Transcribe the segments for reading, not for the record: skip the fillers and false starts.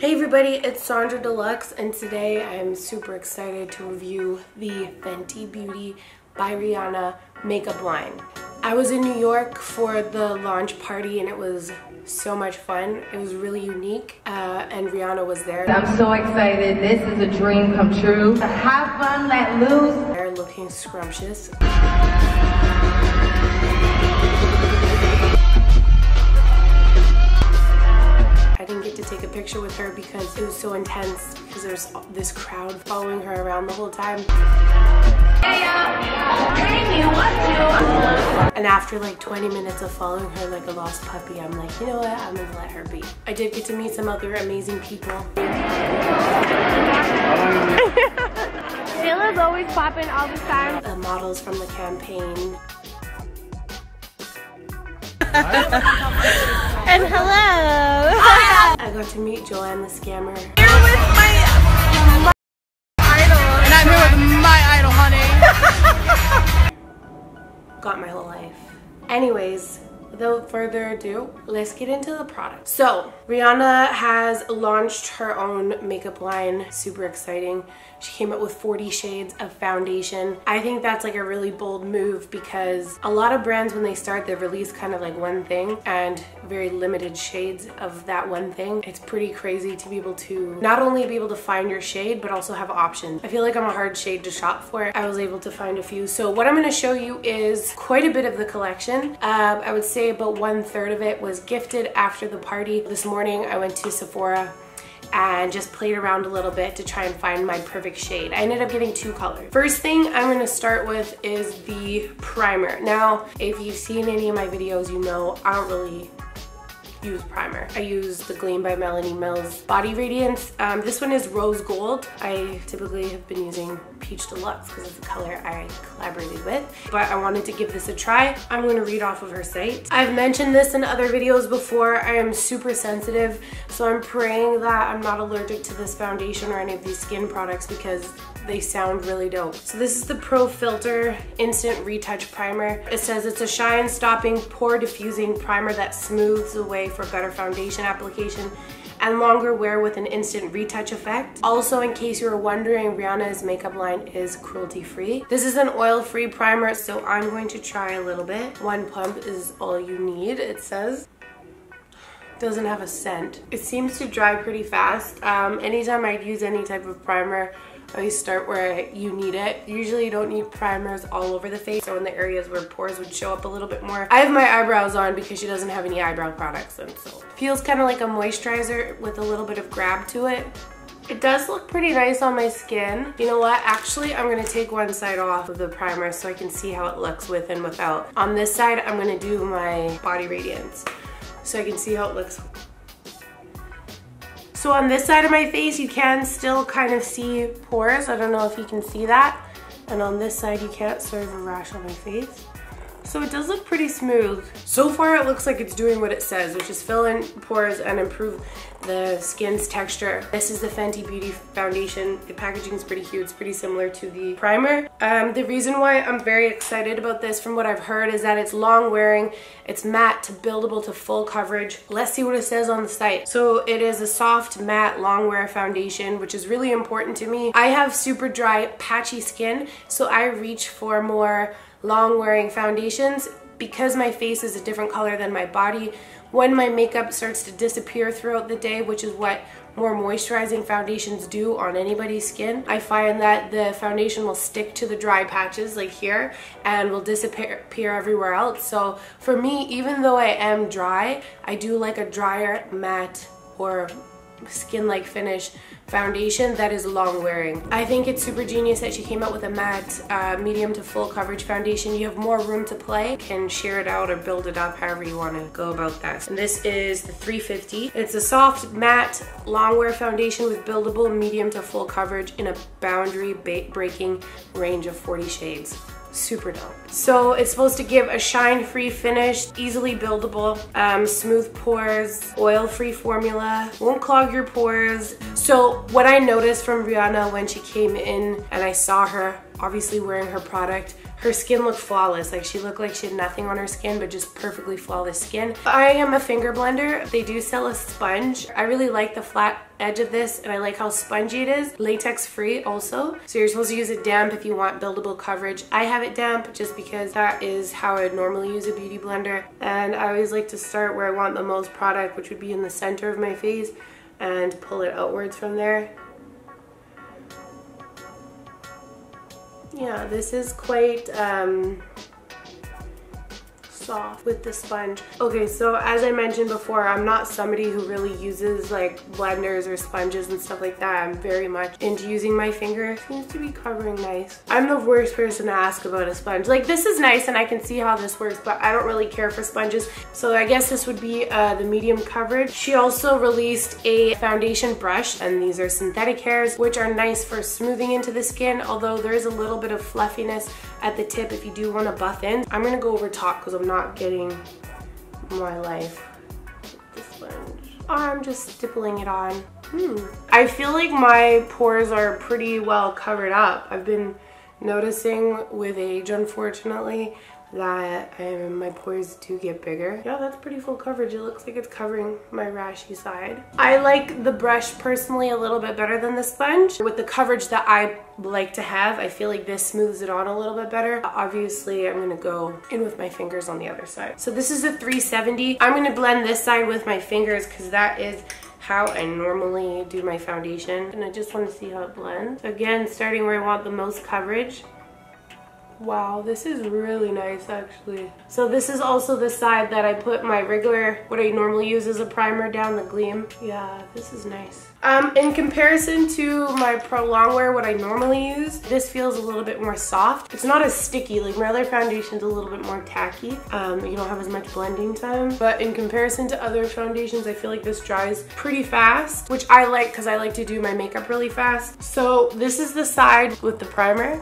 Hey everybody, it's SONJDRADELUXE, and today I'm super excited to review the Fenty Beauty by Rihanna makeup line. I was in New York for the launch party and it was so much fun. It was really unique and Rihanna was there. I'm so excited. This is a dream come true. Have fun, let loose. They're looking scrumptious. I didn't get to take a picture with her because it was so intense because there's this crowd following her around the whole time. And after like 20 minutes of following her like a lost puppy, I'm like, you know what, I'm gonna let her be. I did get to meet some other amazing people. Shayla's always popping all the time. The models from the campaign. And hello! I got to meet Joanne the Scammer. You're with my idol. And I'm here with my idol, honey. Got my whole life. Anyways, without further ado, let's get into the product. So, Rihanna has launched her own makeup line. Super exciting. She came out with 40 shades of foundation. I think that's like a really bold move because a lot of brands, when they start, they release kind of like one thing and very limited shades of that one thing. It's pretty crazy to be able to not only be able to find your shade, but also have options. I feel like I'm a hard shade to shop for. I was able to find a few. So what I'm gonna show you is quite a bit of the collection. I would say about 1/3 of it was gifted after the party. This morning I went to Sephora and just played around a little bit to try and find my perfect shade. I ended up getting 2 colors. First thing I'm gonna start with is the primer. Now, if you've seen any of my videos, you know I don't really use primer. I use the Gleam by Melanie Mills Body Radiance. This one is Rose Gold. I typically have been using Peach Deluxe because it's the color I collaborated with, but I wanted to give this a try. I'm going to read off of her site. I've mentioned this in other videos before. I am super sensitive, so I'm praying that I'm not allergic to this foundation or any of these skin products because they sound really dope. So this is the Pro Filt'r Instant Retouch Primer. It says it's a shine stopping, pore diffusing primer that smooths the way for better foundation application and longer wear with an instant retouch effect. Also, in case you were wondering, Rihanna's makeup line is cruelty free. This is an oil-free primer, so I'm going to try a little bit. 1 pump is all you need, it says. Doesn't have a scent. It seems to dry pretty fast. Anytime I use any type of primer, I always start where you need it. Usually you don't need primers all over the face, so in the areas where pores would show up a little bit more. I have my eyebrows on because she doesn't have any eyebrow products, and so it feels kind of like a moisturizer with a little bit of grab to it. It does look pretty nice on my skin. You know what? Actually, I'm gonna take one side off of the primer so I can see how it looks with and without. On this side, I'm gonna do my Body Radiance so I can see how it looks. So on this side of my face, you can still kind of see pores. I don't know if you can see that. And on this side, you can't, so I have a rash on my face. So it does look pretty smooth. So far, it looks like it's doing what it says, which is fill in pores and improve the skin's texture. This is the Fenty Beauty foundation. The packaging is pretty cute. It's pretty similar to the primer. The reason why I'm very excited about this, from what I've heard, is that it's long wearing, it's matte to buildable to full coverage. Let's see what it says on the site. So it is a soft matte long wear foundation, which is really important to me. I have super dry, patchy skin, so I reach for more long wearing foundations because my face is a different color than my body. When my makeup starts to disappear throughout the day, which is what more moisturizing foundations do on anybody's skin, I find that the foundation will stick to the dry patches like here and will disappear everywhere else. So for me, even though I am dry, I do like a drier matte or skin-like finish foundation that is long wearing. I think it's super genius that she came out with a matte medium to full coverage foundation. You have more room to play. You can sheer it out or build it up however you want to go about that. And this is the 350. It's a soft matte long wear foundation with buildable medium to full coverage in a boundary breaking range of 40 shades. Super dope. So it's supposed to give a shine-free finish, easily buildable, smooth pores, oil-free formula, won't clog your pores. So what I noticed from Rihanna when she came in and I saw her obviously wearing her product, her skin looked flawless. Like she looked like she had nothing on her skin, but just perfectly flawless skin. I am a finger blender. They do sell a sponge. I really like the flat edge of this, and I like how spongy it is. Latex free also, so you're supposed to use it damp if you want buildable coverage. I have it damp just because that is how I normally use a beauty blender, and I always like to start where I want the most product, which would be in the center of my face, and pull it outwards from there. Yeah, this is quite soft with the sponge. Okay, so as I mentioned before, I'm not somebody who really uses like blenders or sponges and stuff like that. I'm very much into using my finger. It seems to be covering nice. I'm the worst person to ask about a sponge. Like this is nice and I can see how this works, but I don't really care for sponges. So I guess this would be the medium coverage. She also released a foundation brush, and these are synthetic hairs, which are nice for smoothing into the skin, although there is a little bit of fluffiness at the tip if you do want to buff in. I'm gonna go over top because I'm not getting my life with the sponge. I'm just stippling it on. I feel like my pores are pretty well covered up. I've been noticing with age, unfortunately, that my pores do get bigger. Yeah, that's pretty full coverage. It looks like it's covering my rashy side. I like the brush personally a little bit better than the sponge. With the coverage that I like to have, I feel like this smooths it on a little bit better. Obviously, I'm gonna go in with my fingers on the other side. So this is a 370. I'm gonna blend this side with my fingers because that is how I normally do my foundation. And I just want to see how it blends. Again, starting where I want the most coverage. Wow, this is really nice actually. So this is also the side that I put my regular, what I normally use as a primer down the gleam. Yeah, this is nice. In comparison to my Pro Longwear, what I normally use, this feels a little bit more soft. It's not as sticky, like my other foundation's a little bit more tacky. You don't have as much blending time. But in comparison to other foundations, I feel like this dries pretty fast, which I like because I like to do my makeup really fast. So this is the side with the primer.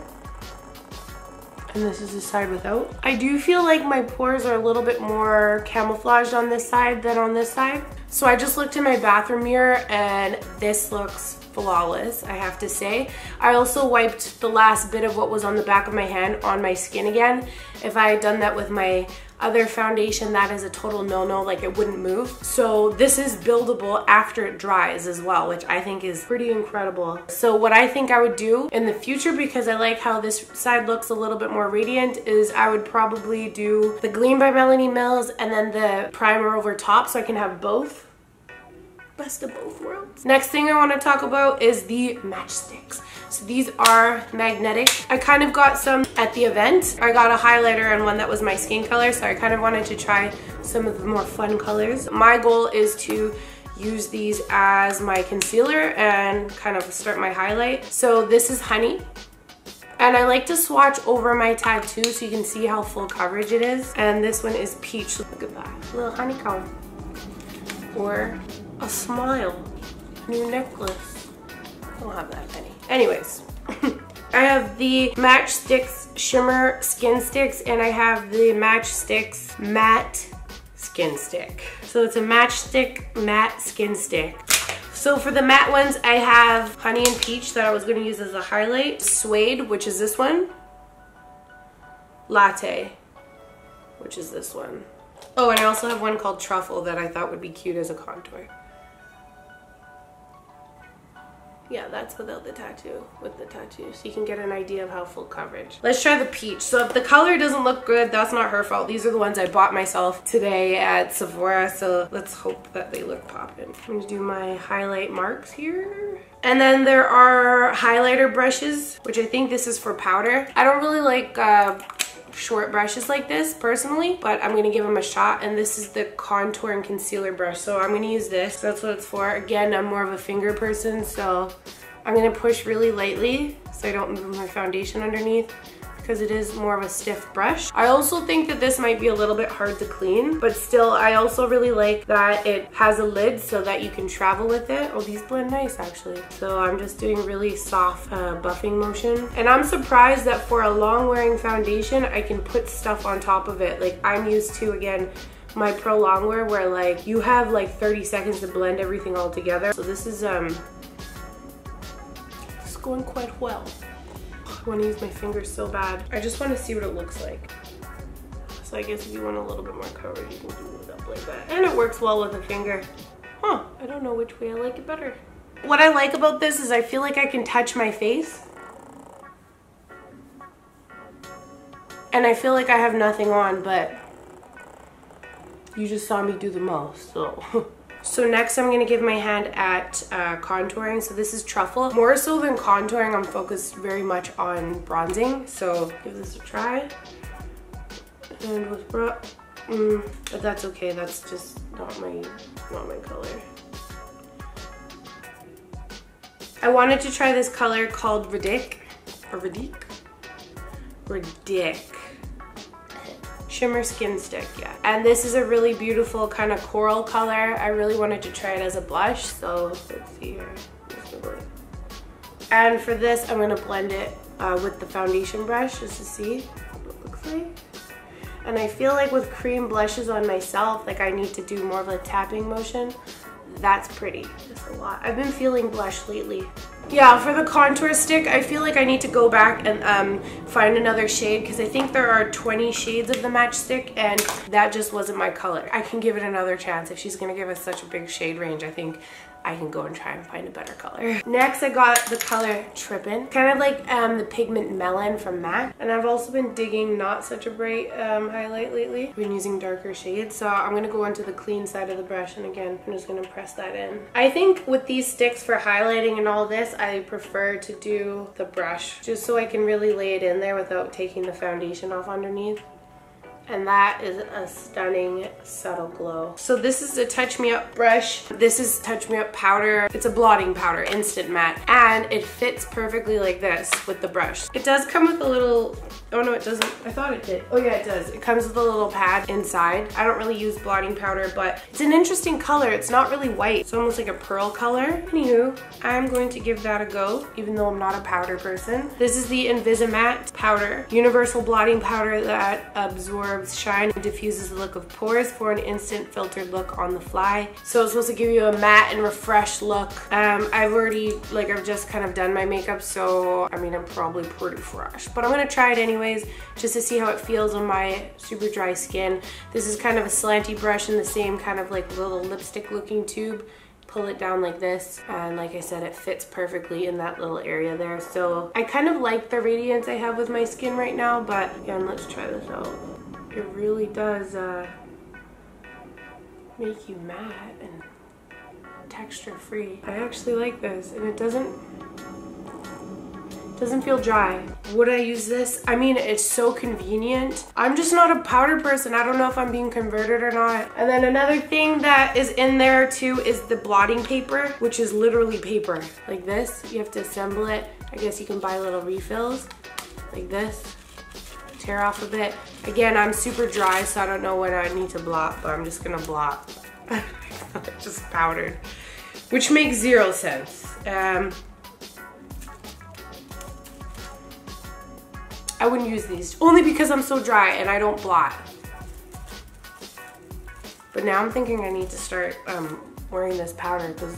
And this is the side without. I do feel like my pores are a little bit more camouflaged on this side than on this side. So I just looked in my bathroom mirror and this looks flawless, I have to say. I also wiped the last bit of what was on the back of my hand on my skin again. If I had done that with my other foundation, that is a total no-no, like it wouldn't move. So this is buildable after it dries as well, which I think is pretty incredible. So what I think I would do in the future, because I like how this side looks a little bit more radiant, is I would probably do the Gleam by Melanie Mills and then the primer over top so I can have both. Best of both worlds. Next thing I want to talk about is the Matchsticks. So these are magnetic. I kind of got some at the event. I got a highlighter and one that was my skin color, so I kind of wanted to try some of the more fun colors. My goal is to use these as my concealer and kind of start my highlight. So this is Honey. And I like to swatch over my tattoo so you can see how full coverage it is. And this one is Peach. Look at that. A little honeycomb. Or a smile. New necklace. I don't have that many. Anyways, I have the Matchsticks Shimmer Skin Sticks and I have the Matchsticks Matte Skin Stick. So it's a Matchstick Matte Skin Stick. So for the matte ones, I have Honey and Peach that I was gonna use as a highlight. Suede, which is this one. Latte, which is this one. Oh, and I also have one called Truffle that I thought would be cute as a contour. Yeah, that's without the tattoo, with the tattoo, so you can get an idea of how full coverage. Let's try the Peach. So if the color doesn't look good, that's not her fault. These are the ones I bought myself today at Sephora, so let's hope that they look poppin'. I'm gonna do my highlight marks here. And then there are highlighter brushes, which I think this is for powder. I don't really like short brushes like this personally, but I'm gonna give them a shot. And this is the contour and concealer brush, so I'm gonna use this. That's what it's for. Again, I'm more of a finger person, so I'm gonna push really lightly so I don't move my foundation underneath, because it is more of a stiff brush. I also think that this might be a little bit hard to clean, but still I also really like that it has a lid so that you can travel with it. Oh, these blend nice actually. So I'm just doing really soft buffing motion. And I'm surprised that for a long wearing foundation, I can put stuff on top of it. Like I'm used to, again, my Pro Longwear where like you have like 30 seconds to blend everything all together. So this is going quite well. I want to use my fingers so bad. I just want to see what it looks like. So I guess if you want a little bit more coverage, you can do it up like that. And it works well with a finger. Huh, I don't know which way I like it better. What I like about this is I feel like I can touch my face. And I feel like I have nothing on, but you just saw me do the most, so. So next I'm gonna give my hand at contouring. So this is Truffle. More so than contouring, I'm focused very much on bronzing. So give this a try. And with but that's okay, that's just not my color. I wanted to try this color called Redick. Shimmer Skinstick, yeah. And this is a really beautiful kind of coral color. I really wanted to try it as a blush, so let's see here. And for this, I'm gonna blend it with the foundation brush just to see what it looks like. And I feel like with cream blushes on myself, like I need to do more of a tapping motion. That's pretty, just a lot. I've been feeling blush lately. Yeah, for the contour stick, I feel like I need to go back and find another shade because I think there are 20 shades of the matchstick and that just wasn't my color. I can give it another chance. If she's gonna give us such a big shade range, I think I can go and try and find a better color. Next, I got the color Trippin. Kind of like the pigment Melon from MAC. And I've also been digging not such a bright highlight lately. I've been using darker shades, so I'm gonna go onto the clean side of the brush, and again, I'm just gonna press that in. I think with these sticks for highlighting and all this, I prefer to do the brush, just so I can really lay it in there without taking the foundation off underneath. And that is a stunning subtle glow. So this is a Touch Me Up brush. This is Touch Me Up powder. It's a blotting powder, instant matte. And it fits perfectly like this with the brush. It does come with a little, oh no it doesn't, I thought it did. Oh yeah it does. It comes with a little pad inside. I don't really use blotting powder, but it's an interesting color. It's not really white. It's almost like a pearl color. Anywho, I'm going to give that a go, even though I'm not a powder person. This is the Invisimatte powder. Universal blotting powder that absorbs shine and diffuses the look of pores for an instant filtered look on the fly. So it's supposed to give you a matte and refreshed look. I've just kind of done my makeup, so I mean I'm probably pretty fresh, but I'm gonna try it anyways just to see how it feels on my super dry skin. This is kind of a slanty brush in the same kind of like little lipstick looking tube. Pull it down like this, and like I said, it fits perfectly in that little area there. So I kind of like the radiance I have with my skin right now, but again, let's try this out. It really does make you matte and texture free. I actually like this, and it doesn't feel dry. Would I use this? I mean, it's so convenient. I'm just not a powder person. I don't know if I'm being converted or not. And then another thing that is in there too is the blotting paper, which is literally paper like this. You have to assemble it. I guess you can buy little refills like this. Tear off a bit. Again, I'm super dry, so I don't know when I need to blot, but I'm just gonna blot. Just powdered, which makes zero sense. I wouldn't use these, only because I'm so dry and I don't blot. But now I'm thinking I need to start wearing this powder because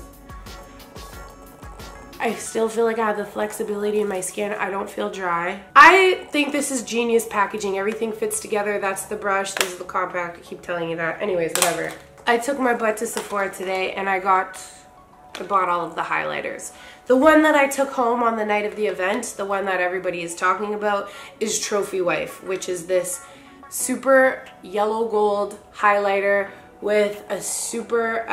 I still feel like I have the flexibility in my skin. I don't feel dry. I think this is genius packaging. Everything fits together. That's the brush. This is the compact. I keep telling you that. Anyways, whatever. I took my butt to Sephora today and I bought all of the highlighters. The one that I took home on the night of the event, the one that everybody is talking about, is Trophy Wife, which is this super yellow gold highlighter with a super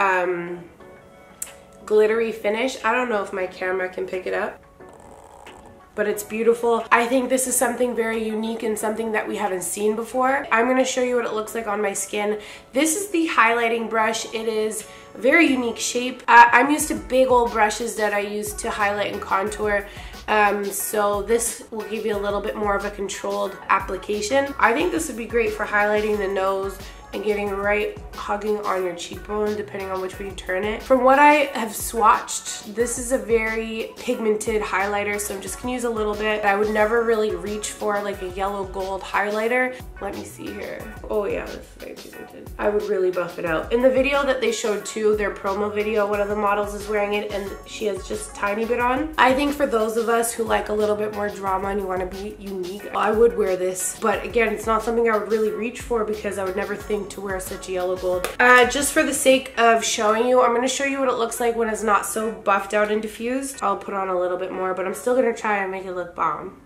glittery finish. I don't know if my camera can pick it up, but it's beautiful. I think this is something very unique and something that we haven't seen before. I'm gonna show you what it looks like on my skin. This is the highlighting brush. It is a very unique shape. I'm used to big old brushes that I use to highlight and contour. So this will give you a little bit more of a controlled application. I think this would be great for highlighting the nose, and getting right hugging on your cheekbone depending on which way you turn it. From what I have swatched, this is a very pigmented highlighter, so I'm just gonna use a little bit. I would never really reach for like a yellow gold highlighter. Let me see here. Oh yeah, this is very pigmented. I would really buff it out. In the video that they showed too, their promo video, one of the models is wearing it and she has just a tiny bit on. I think for those of us who like a little bit more drama and you want to be unique, I would wear this. But again, it's not something I would really reach for because I would never think to wear such a yellow gold. Just for the sake of showing you, I'm going to show you what it looks like when it's not so buffed out and diffused. I'll put on a little bit more, but I'm still going to try and make it look bomb.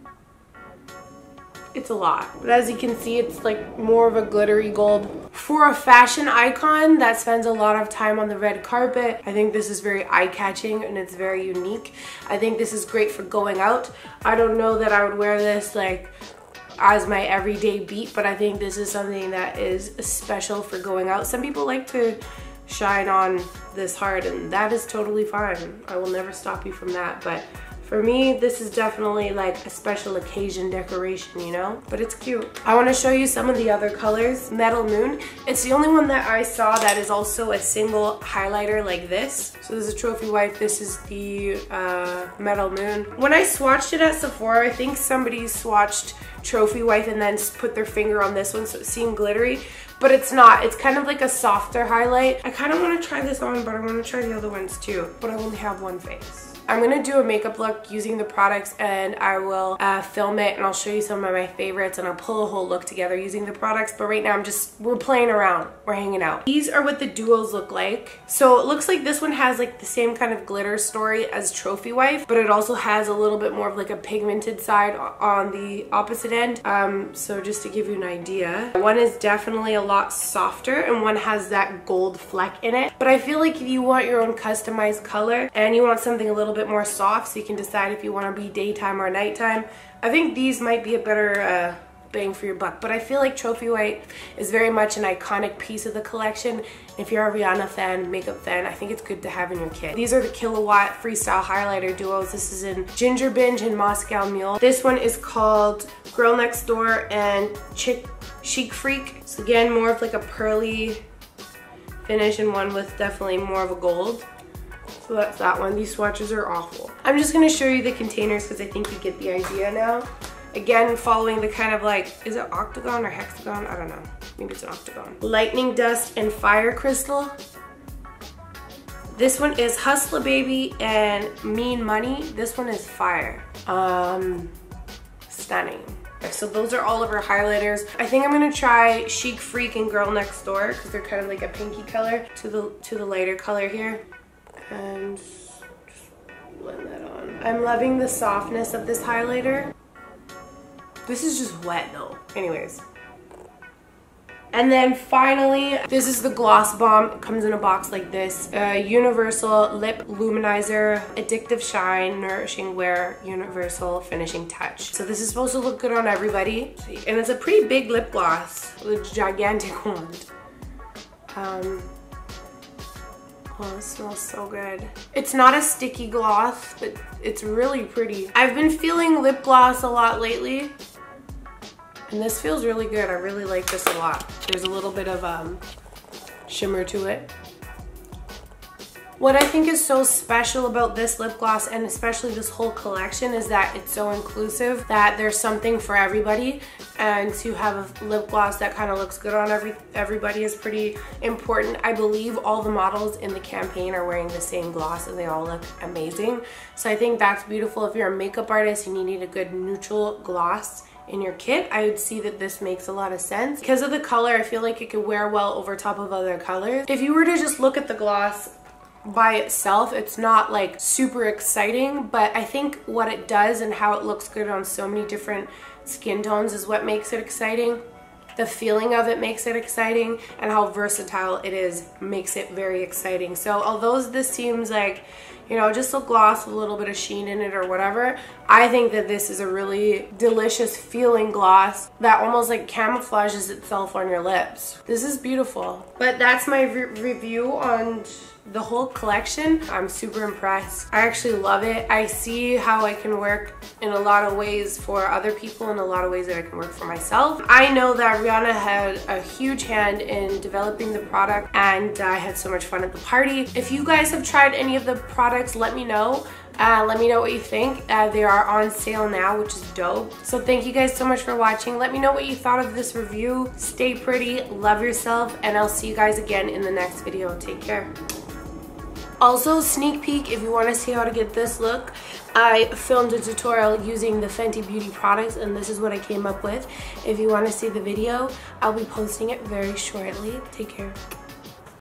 It's a lot, but as you can see, it's like more of a glittery gold. For a fashion icon that spends a lot of time on the red carpet, I think this is very eye-catching and it's very unique. I think this is great for going out. I don't know that I would wear this like as my everyday beat, but I think this is something that is special for going out. Some people like to shine on this hard and that is totally fine. I will never stop you from that, but for me, this is definitely like a special occasion decoration, you know? But it's cute. I want to show you some of the other colors. Metal Moon. It's the only one that I saw that is also a single highlighter like this. So this is a Trophy Wife. This is the Metal Moon. When I swatched it at Sephora, I think somebody swatched Trophy Wife and then put their finger on this one so it seemed glittery. But it's not. It's kind of like a softer highlight. I kind of want to try this on, but I want to try the other ones too. But I only have one face. I'm gonna do a makeup look using the products and I will film it and I'll show you some of my favorites and I'll pull a whole look together using the products, but right now we're playing around, we're hanging out. These are what the duos look like. So it looks like this one has like the same kind of glitter story as Trophy Wife, but it also has a little bit more of like a pigmented side on the opposite end. So just to give you an idea, one is definitely a lot softer and one has that gold fleck in it. But I feel like if you want your own customized color and you want something a little bit more soft so you can decide if you want to be daytime or nighttime, I think these might be a better bang for your buck. But I feel like Trophy Wife is very much an iconic piece of the collection. If you're a Rihanna fan, makeup fan, I think it's good to have in your kit. These are the Killawatt Freestyle Highlighter Duos. This is in Ginger Binge and Moscow Mule. This one is called Girl Next Door and Chic Freak. So again, more of like a pearly finish and one with definitely more of a gold. So that's that one. These swatches are awful. I'm just going to show you the containers because I think you get the idea now. Again, following the kind of like, is it octagon or hexagon? I don't know. Maybe it's an octagon. Lightning Dust and Fire Crystal. This one is Hustler Baby and Mean Money. This one is Fire. Stunning. So those are all of our highlighters. I think I'm gonna try Chic Freak and Girl Next Door because they're kind of like a pinky color to the lighter color here. And just blend that on. I'm loving the softness of this highlighter. This is just wet though. Anyways. And then finally, this is the Gloss Balm. It comes in a box like this. Universal Lip Luminizer, Addictive Shine, Nourishing Wear, Universal Finishing Touch. So this is supposed to look good on everybody. And it's a pretty big lip gloss with a gigantic wand. Oh, it smells so good. It's not a sticky gloss, but it's really pretty. I've been feeling lip gloss a lot lately, and this feels really good. I really like this a lot. There's a little bit of shimmer to it. What I think is so special about this lip gloss, and especially this whole collection, is that it's so inclusive, that there's something for everybody, and to have a lip gloss that kind of looks good on everybody is pretty important. I believe all the models in the campaign are wearing the same gloss and they all look amazing. So I think that's beautiful. If you're a makeup artist and you need a good neutral gloss in your kit, I would see that this makes a lot of sense. Because of the color, I feel like it could wear well over top of other colors. If you were to just look at the gloss by itself, it's not like super exciting, but I think what it does and how it looks good on so many different skin tones is what makes it exciting. The feeling of it makes it exciting, and how versatile it is makes it very exciting. So although this seems like, you know, just a gloss with a little bit of sheen in it or whatever, I think that this is a really delicious feeling gloss that almost like camouflages itself on your lips. This is beautiful. But that's my review on the whole collection, I'm super impressed. I actually love it. I see how I can work in a lot of ways for other people and a lot of ways that I can work for myself. I know that Rihanna had a huge hand in developing the product, and I had so much fun at the party. If you guys have tried any of the products, let me know. Let me know what you think. They are on sale now, which is dope. So thank you guys so much for watching. Let me know what you thought of this review. Stay pretty, love yourself, and I'll see you guys again in the next video. Take care. Also, sneak peek, if you want to see how to get this look, I filmed a tutorial using the Fenty Beauty products, and this is what I came up with. If you want to see the video, I'll be posting it very shortly. Take care.